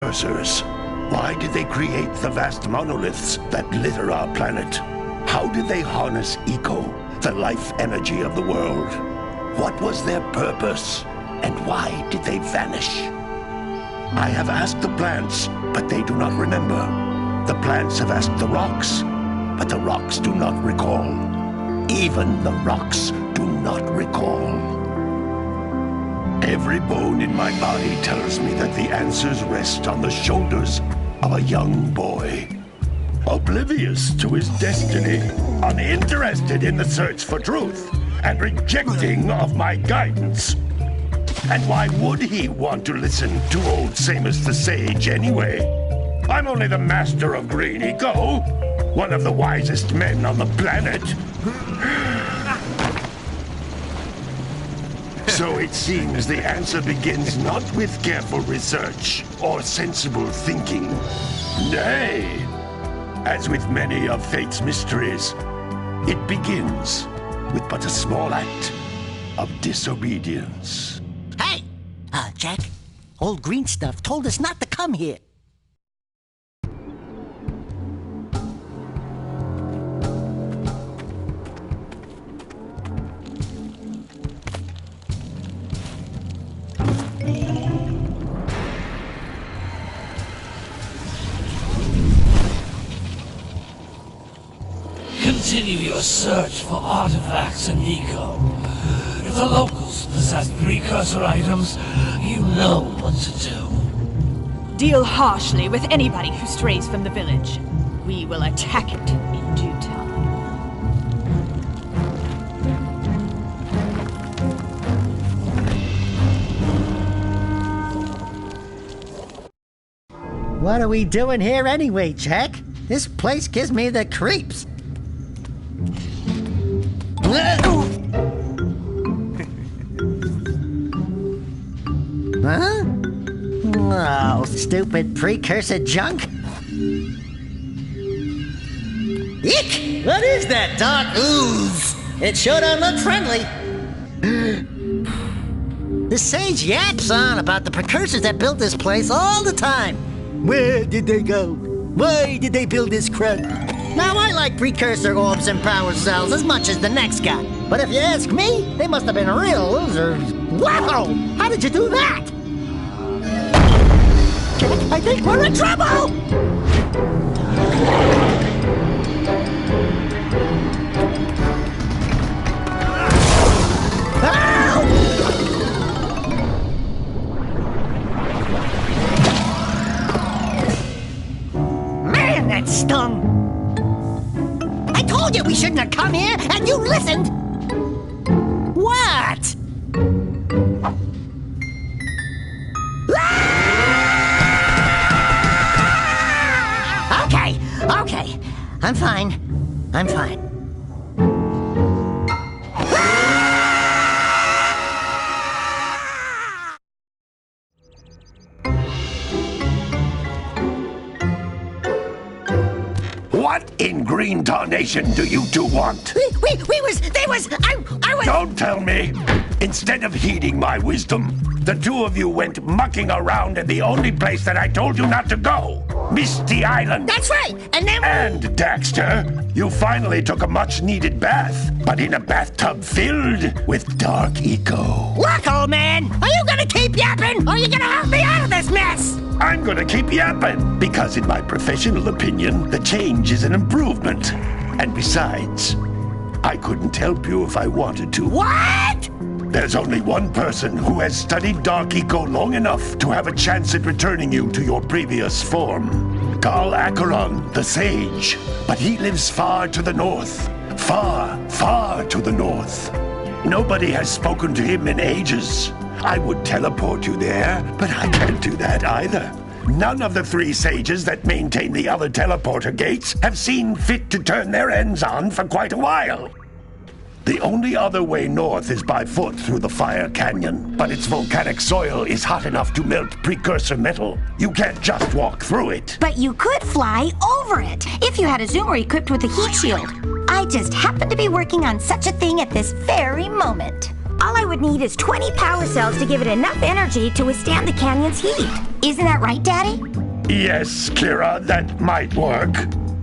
Precursors. Why did they create the vast monoliths that litter our planet? How did they harness eco, the life energy of the world? What was their purpose? And why did they vanish? I have asked the plants, but they do not remember. The plants have asked the rocks, but the rocks do not recall. Even the rocks do not recall. Every bone in my body tells me that the answers rest on the shoulders of a young boy. Oblivious to his destiny, uninterested in the search for truth, and rejecting of my guidance. And why would he want to listen to old Samus the Sage anyway? I'm only the master of green eco, one of the wisest men on the planet. So it seems the answer begins not with careful research or sensible thinking. Nay, as with many of fate's mysteries, it begins with but a small act of disobedience. Hey! Jack, old green stuff told us not to come here. Continue your search for artifacts and eco. If the locals possess precursor items, you know what to do. Deal harshly with anybody who strays from the village. We will attack it in due time. What are we doing here anyway, Jack? This place gives me the creeps. Huh? Oh, stupid precursor junk. Eek! What is that dark ooze? It sure don't look friendly. The sage yaps on about the precursors that built this place all the time. Where did they go? Why did they build this crud? Now, I like precursor orbs and power cells as much as the next guy. But if you ask me, they must have been real losers. Wow! How did you do that? I think we're in trouble! Man, that stung! I told you we shouldn't have come here, and you listened! What? Okay. I'm fine. What in green tarnation do you two want? I was... Don't tell me! Instead of heeding my wisdom, the two of you went mucking around in the only place that I told you not to go. Misty Island. That's right, and then... And, Daxter, you finally took a much-needed bath, but in a bathtub filled with dark eco. Look, old man, are you gonna keep yapping, or are you gonna help me out of this mess? I'm gonna keep yapping, because in my professional opinion, the change is an improvement. And besides, I couldn't help you if I wanted to. What? There's only one person who has studied Dark Eco long enough to have a chance at returning you to your previous form. Carl Acheron, the Sage. But he lives far to the north. Far to the north. Nobody has spoken to him in ages. I would teleport you there, but I can't do that either. None of the three sages that maintain the other teleporter gates have seen fit to turn their ends on for quite a while. The only other way north is by foot through the Fire Canyon, but its volcanic soil is hot enough to melt precursor metal. You can't just walk through it. But you could fly over it, if you had a zoomer equipped with a heat shield. I just happen to be working on such a thing at this very moment. All I would need is 20 power cells to give it enough energy to withstand the canyon's heat. Isn't that right, Daddy? Yes, Kira, that might work.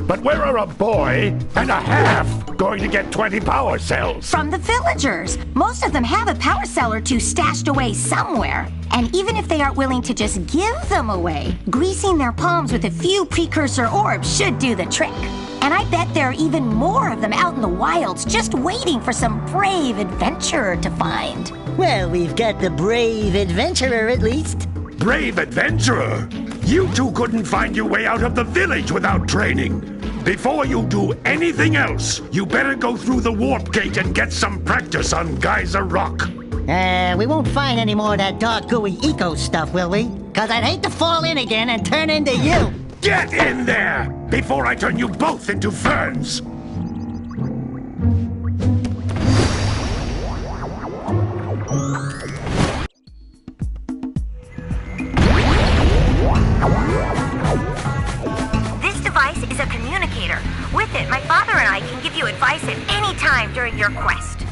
But where are a boy and a half going to get 20 power cells? From the villagers. Most of them have a power cell or two stashed away somewhere. And even if they aren't willing to just give them away, greasing their palms with a few precursor orbs should do the trick. And I bet there are even more of them out in the wilds just waiting for some brave adventurer to find. Well, we've got the brave adventurer at least. Brave adventurer? You two couldn't find your way out of the village without training. Before you do anything else, you better go through the warp gate and get some practice on Geyser Rock. We won't find any more of that dark gooey eco stuff, will we? 'Cause I'd hate to fall in again and turn into you. Get in there before I turn you both into ferns. This device is a communicator. With it, my father and I can give you advice at any time during your quest.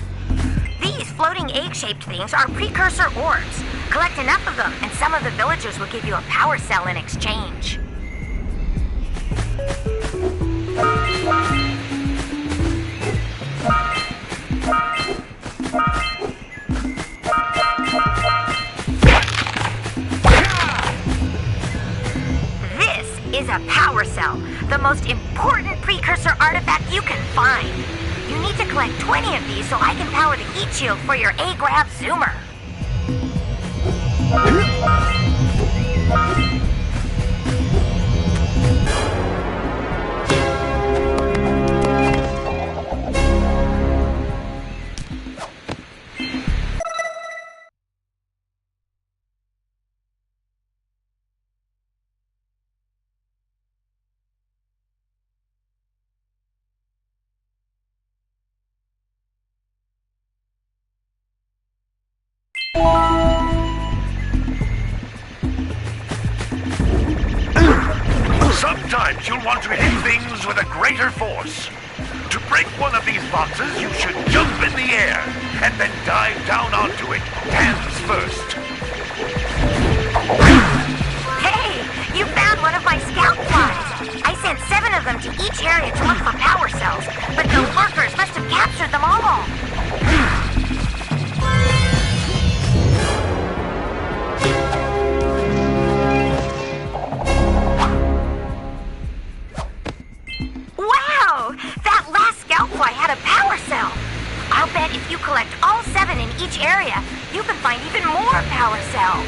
These floating egg-shaped things are precursor orbs. Collect enough of them, and some of the villagers will give you a power cell in exchange. This is a power cell, the most important precursor artifact you can find. You need to collect 20 of these so I can power the heat shield for your A-Grab Zoomer. Sometimes you'll want to hit things with a greater force. To break one of these boxes, you should jump in the air and then dive down onto it, hands first. Hey, you found one of my scout flies. I sent 7 of them to each area to look for power cells, but those workers must have captured them all. Wow! That last scout fly had a power cell. I'll bet if you collect all 7 in each area, you can find even more power cells.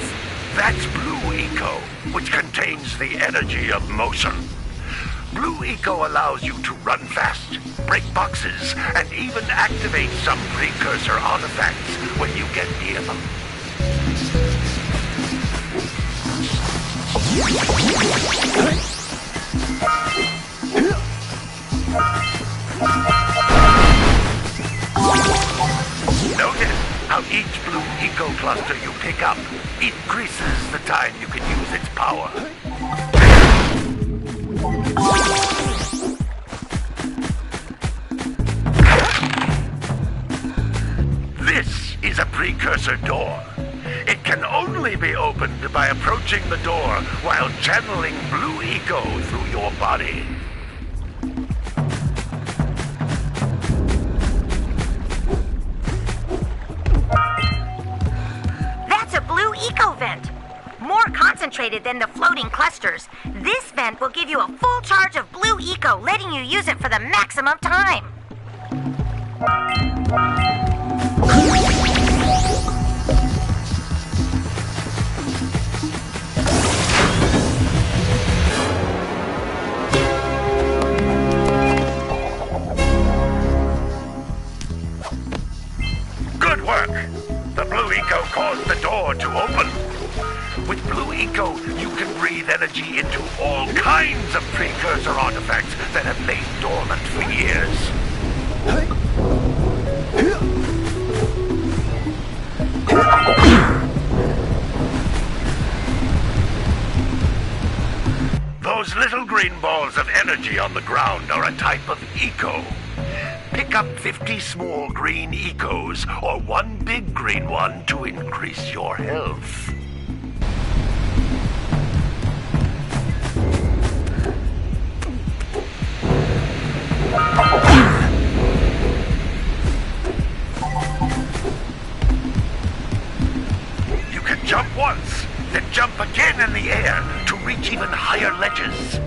That's Blue Eco, which contains the energy of motion. Blue Eco allows you to run fast, break boxes, and even activate some precursor artifacts when you get near them. Notice how each Blue Eco cluster you pick up increases the time you can use its power. This is a precursor door. It can only be opened by approaching the door while channeling Blue Eco through your body. That's a Blue Eco vent. More concentrated than the floating clusters. This vent will give you a full charge of Blue Eco, letting you use it for the maximum time. Good work! The Blue Eco caused the door to open. With Blue Eco, you can breathe energy into all kinds of precursor artifacts that have lain dormant for years. Those little green balls of energy on the ground are a type of eco. Pick up 50 small green ecos or one big green one to increase your health. You can jump once, then jump again in the air to reach even higher ledges.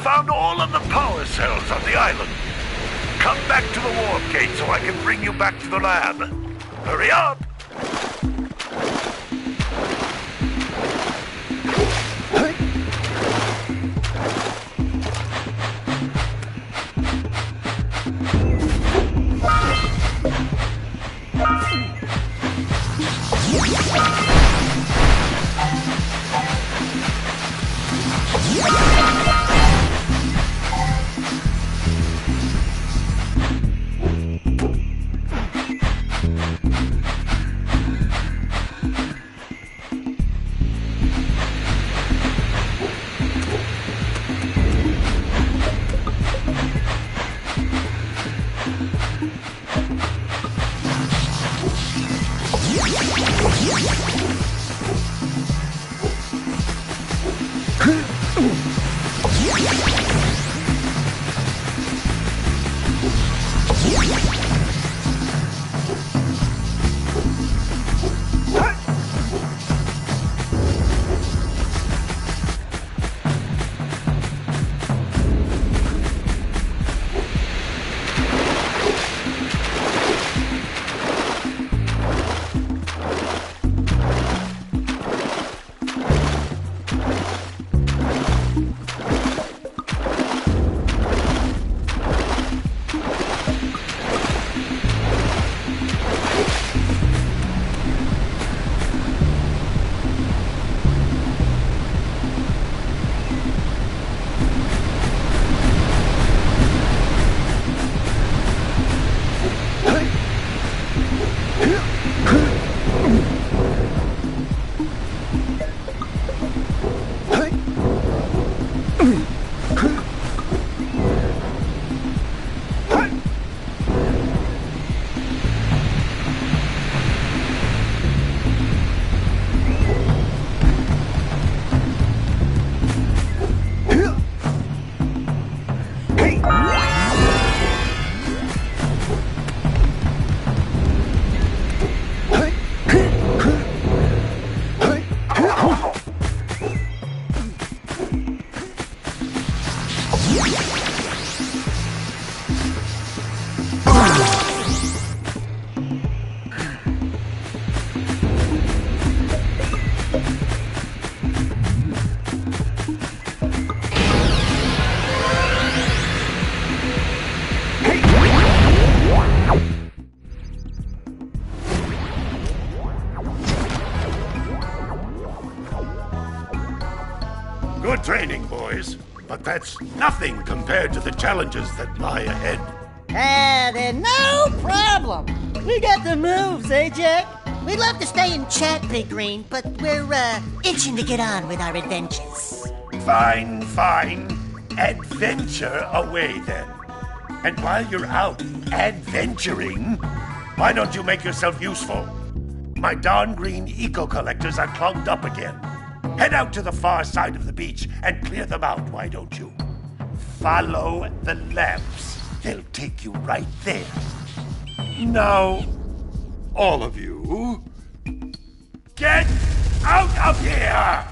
Found all of the power cells on the island. Come back to the warp gate so I can bring you back to the lab. Hurry up! Good training, boys. But that's nothing compared to the challenges that lie ahead. Then no problem. We got the moves, eh, Jack? We'd love to stay and chat, Big Green, but we're, itching to get on with our adventures. Fine, fine. Adventure away, then. And while you're out adventuring, why don't you make yourself useful? My darn green eco-collectors are clogged up again. Head out to the far side of the beach and clear them out, why don't you? Follow the lamps. They'll take you right there. Now, all of you, get Out of here!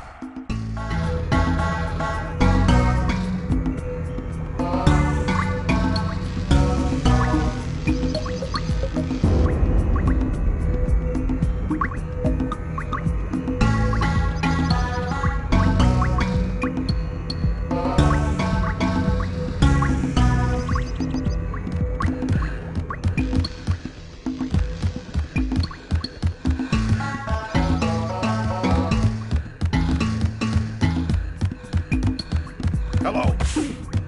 Hello?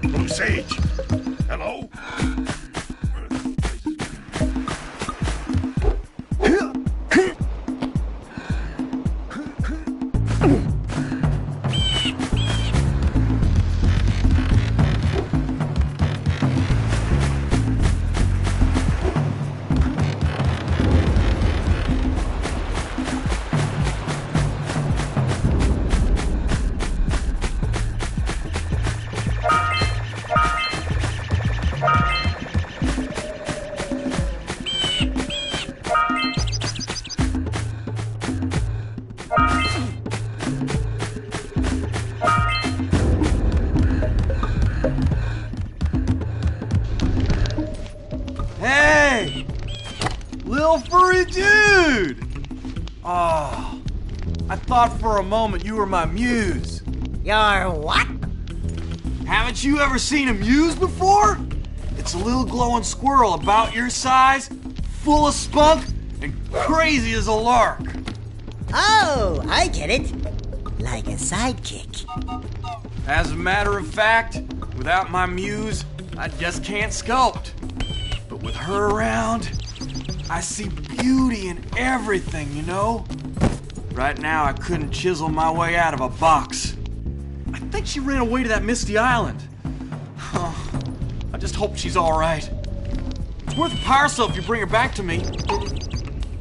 Blue Sage? Hello? Hey! Little furry dude! Oh, I thought for a moment you were my muse. Your what? Haven't you ever seen a muse before? It's a little glowing squirrel about your size, full of spunk, and crazy as a lark. Oh, I get it. Like a sidekick. As a matter of fact, without my muse, I just can't sculpt. But with her around, I see beauty in everything, you know? Right now, I couldn't chisel my way out of a box. I think she ran away to that misty island. I just hope she's all right. It's worth a power cell if you bring her back to me.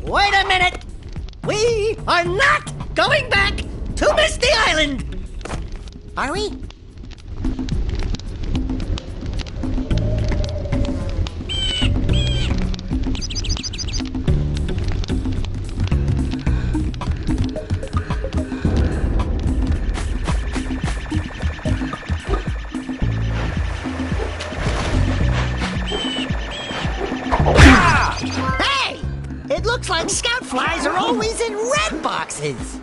Wait a minute! We are not going back to Misty Island! Are we? Hey! It looks like scout flies are always in red boxes.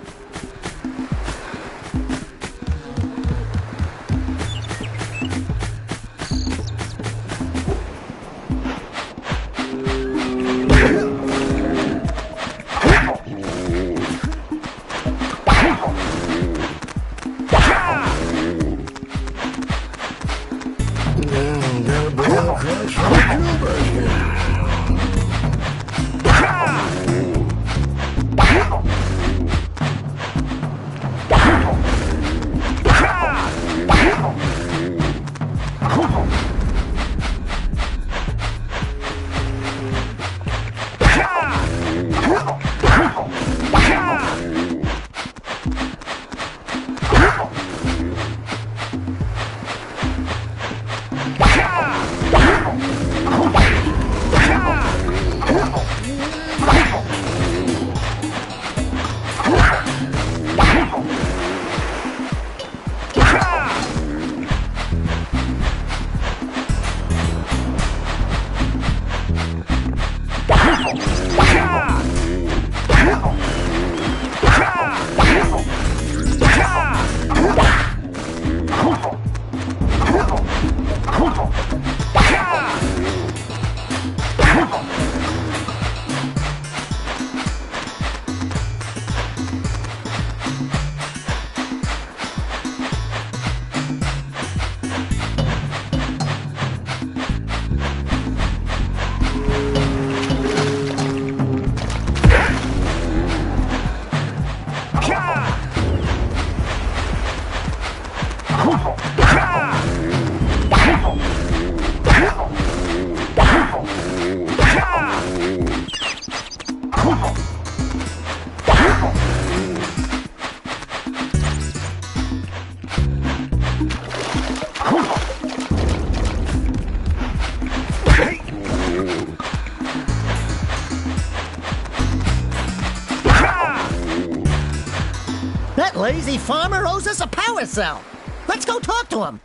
That lazy farmer owes us a power cell. Let's go talk to him.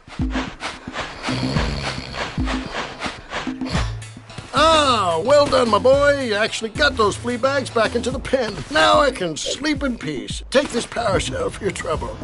Ah, well done, my boy. You actually got those flea bags back into the pen. Now I can sleep in peace. Take this power cell for your trouble.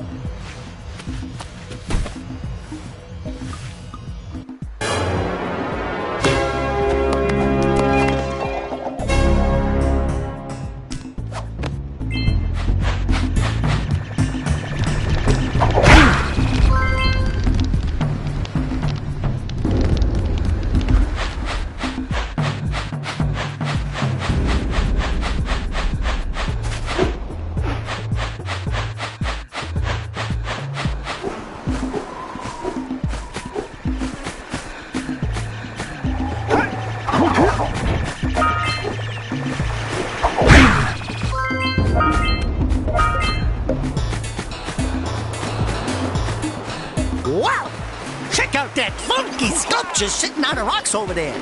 Wow! Check out that funky sculpture sitting on the rocks over there.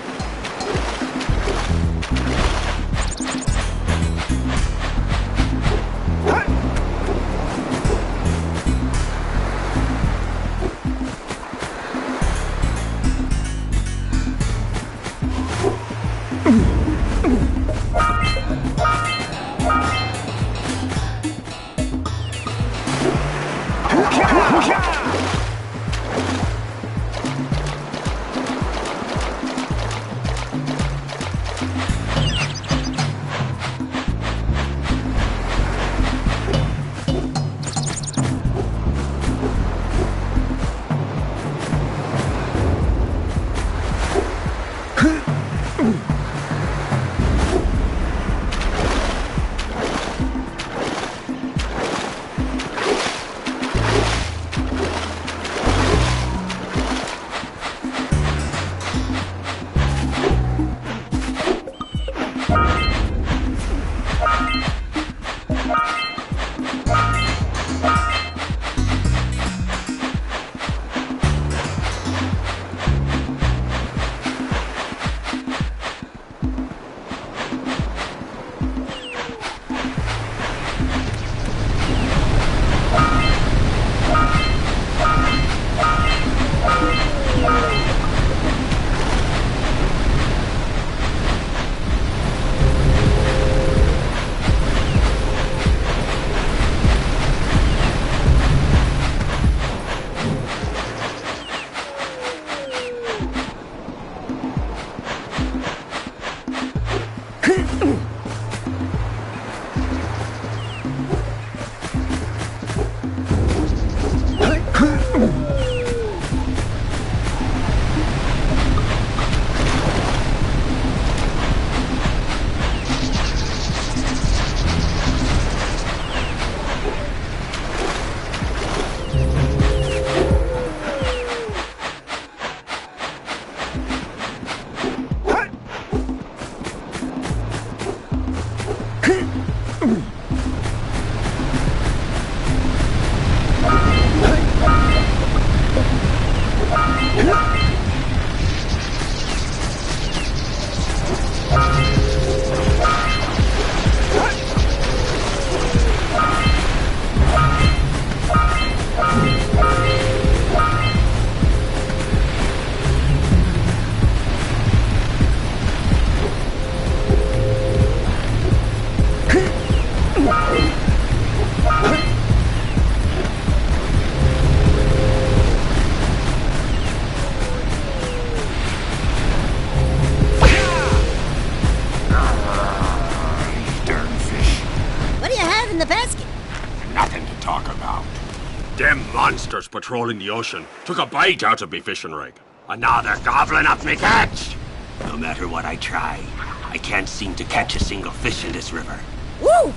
Them monsters patrolling the ocean took a bite out of me fishing rig. And now they're gobbling up me catch. No matter what I try, I can't seem to catch a single fish in this river. Woo!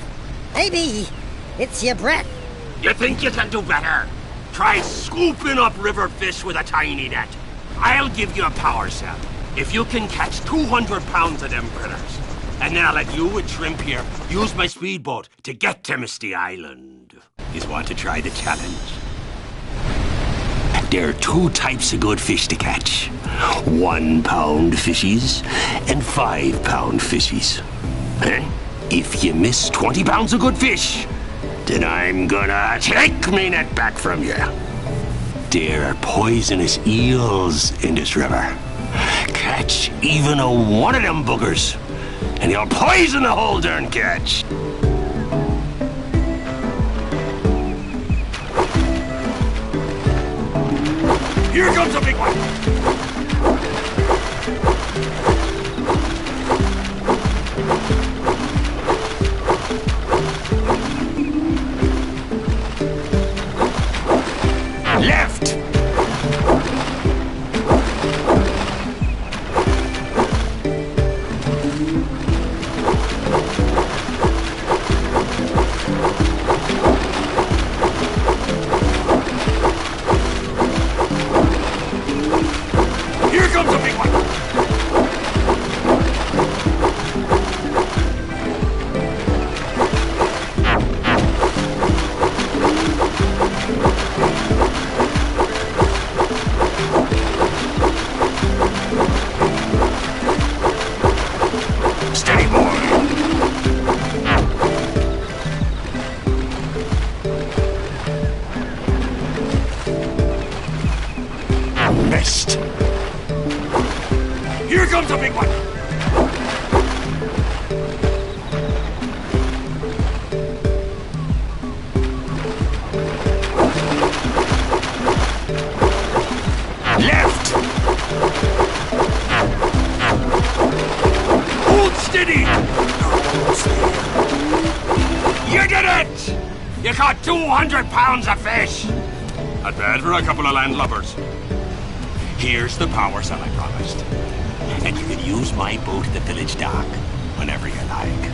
Maybe it's your breath. You think you can do better? Try scooping up river fish with a tiny net. I'll give you a power cell if you can catch 200 pounds of them critters. And then I'll let you and Shrimp here use my speedboat to get to Misty Island. You want to try the challenge? There are two types of good fish to catch. 1 pound fishies and 5 pound fishies. If you miss 20 pounds of good fish, then I'm gonna take me net back from you. There are poisonous eels in this river. Catch even a one of them buggers, and you'll poison the whole darn catch. Here comes a big one! Left! Here comes a big one! Steady, boy! Missed! Here comes a big one! Left! Hold steady! You did it! You caught 200 pounds of fish! Not bad for a couple of landlubbers. Here's the power cell I promised. And you can use my boat at the village dock whenever you like.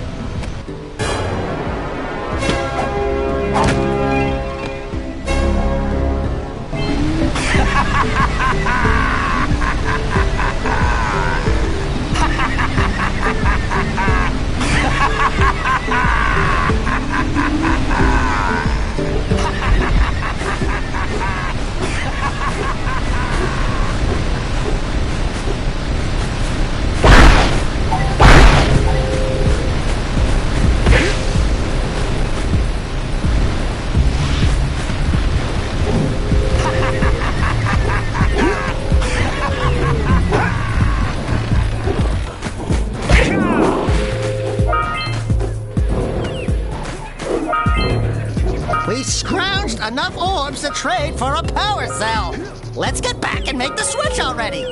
We scrounged enough orbs to trade for a power cell. Let's get back and make the switch already.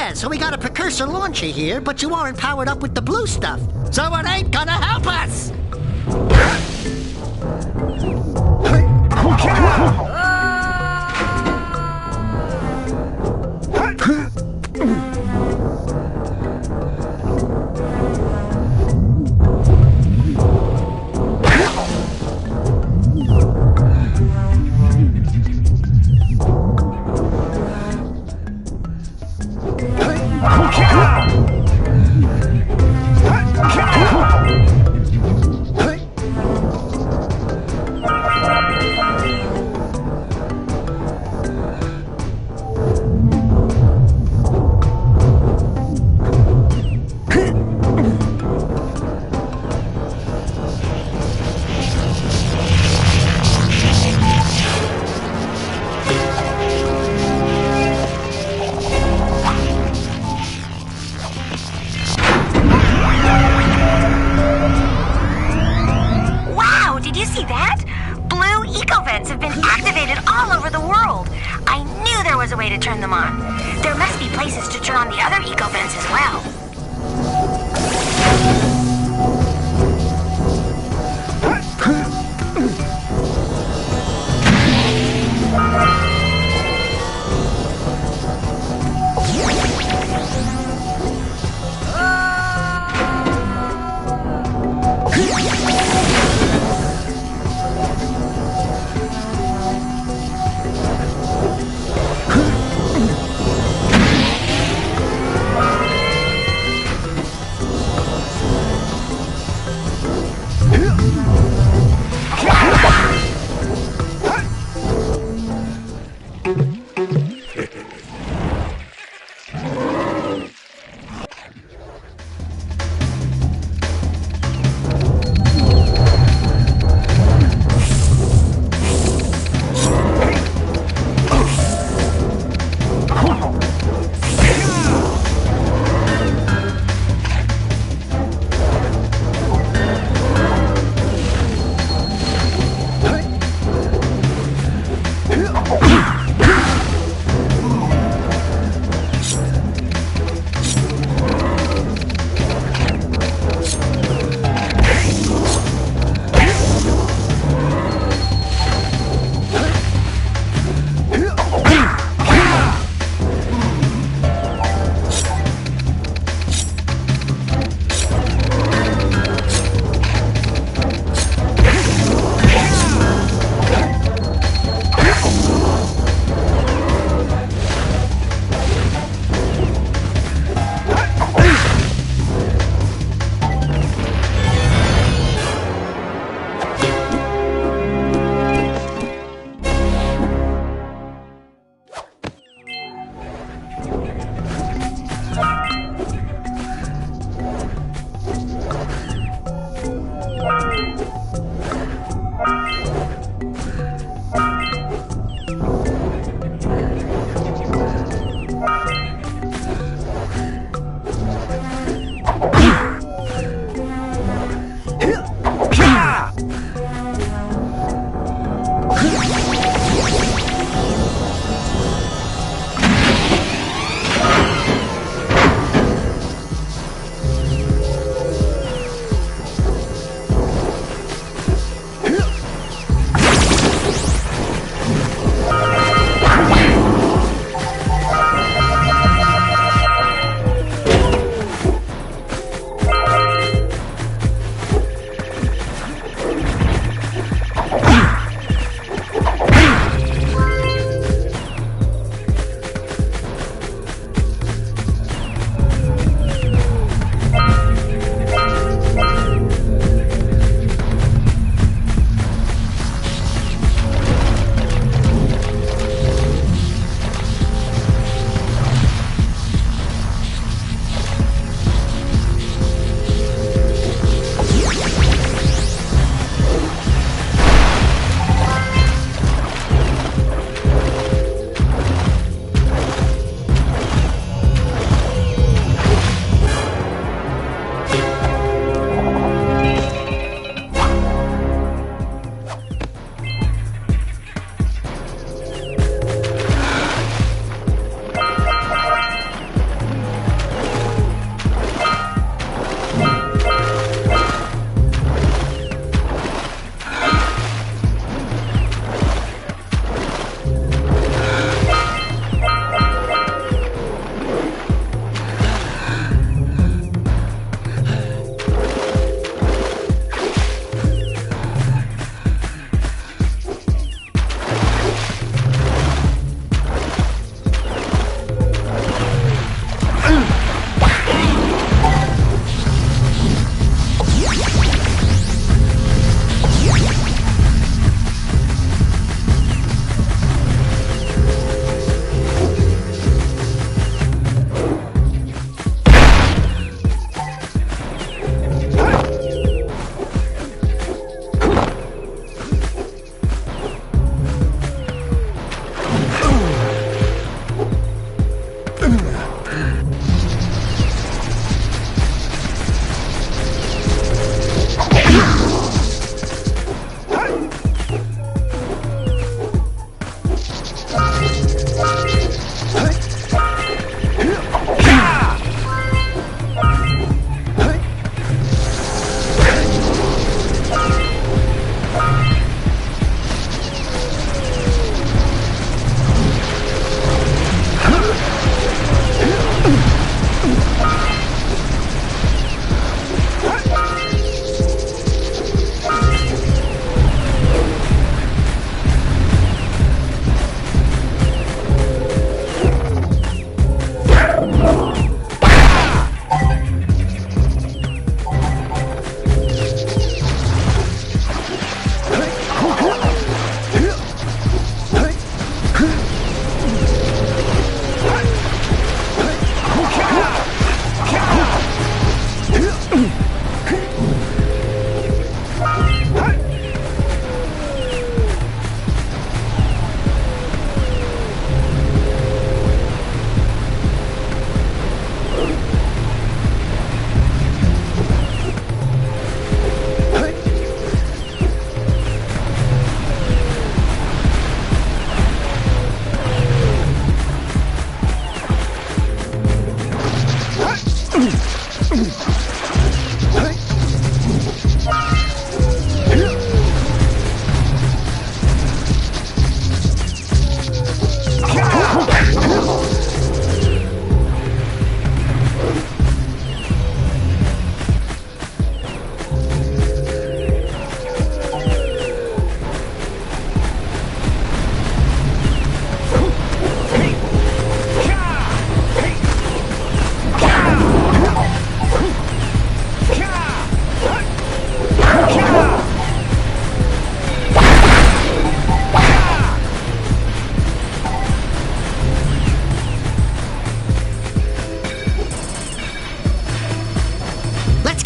Yeah, so we got a precursor launcher here, but you aren't powered up with the blue stuff. So it ain't gonna help us!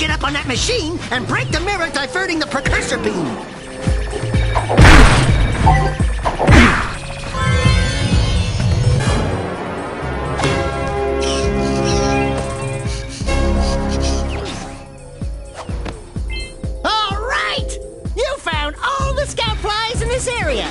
get up on that machine and break the mirror diverting the precursor beam. All right! You found all the scout flies in this area.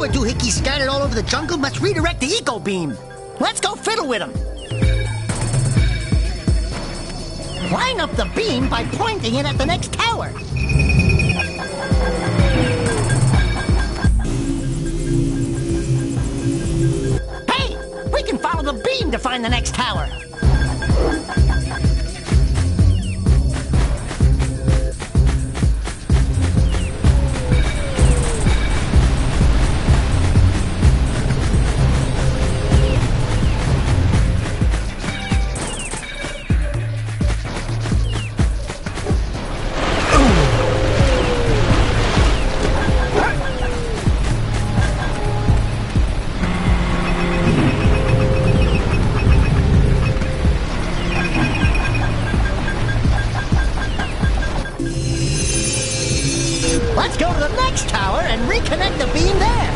Doohickeys scattered all over the jungle must redirect the eco beam. Let's go fiddle with them. Line up the beam by pointing it at the next tower. Hey, we can follow the beam to find the next tower. Let's go to the next tower and reconnect the beam there.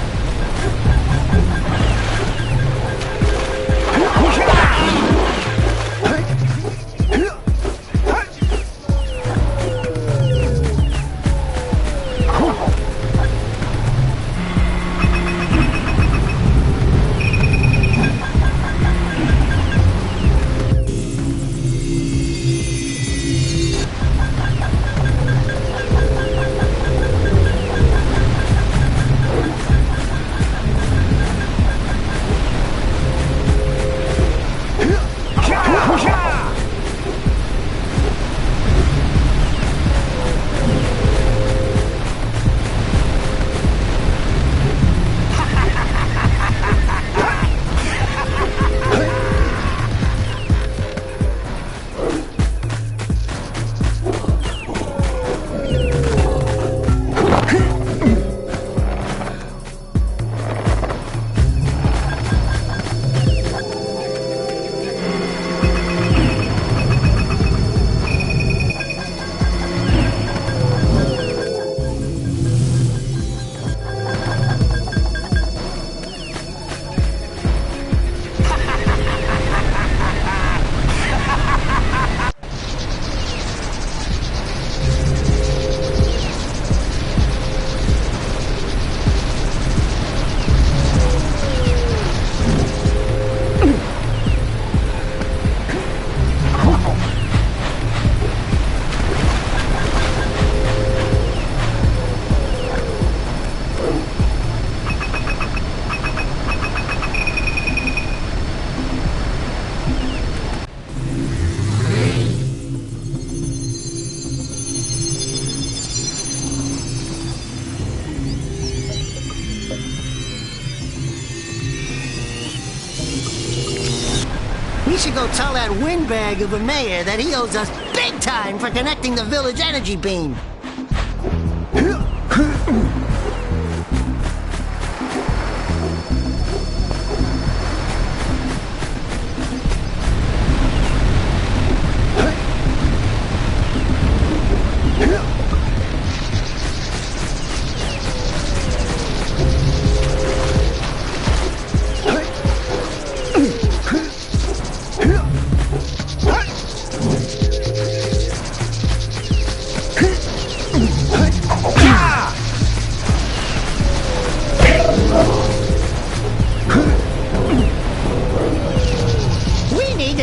should go tell that windbag of a mayor that he owes us big time for connecting the village energy beam.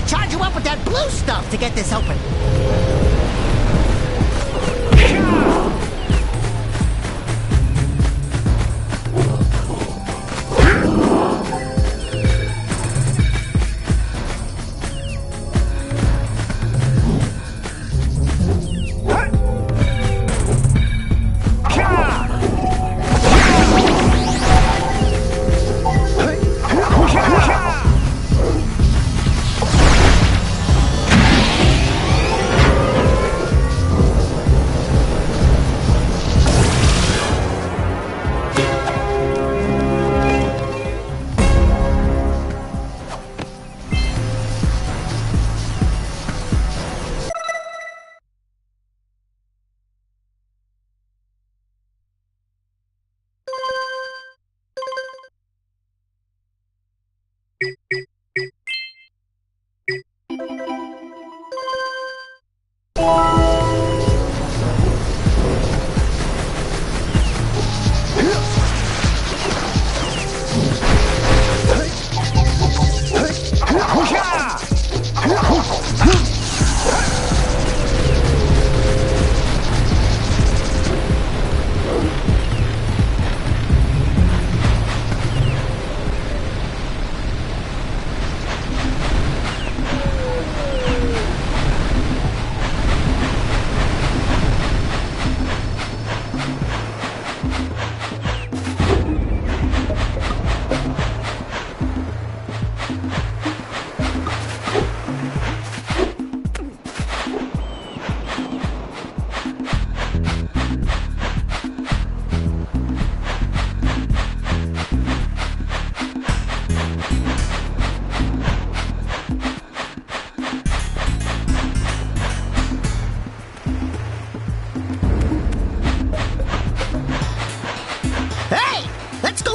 Charge you up with that blue stuff to get this open.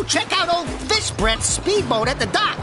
Check out old Fish Brett's speedboat at the dock.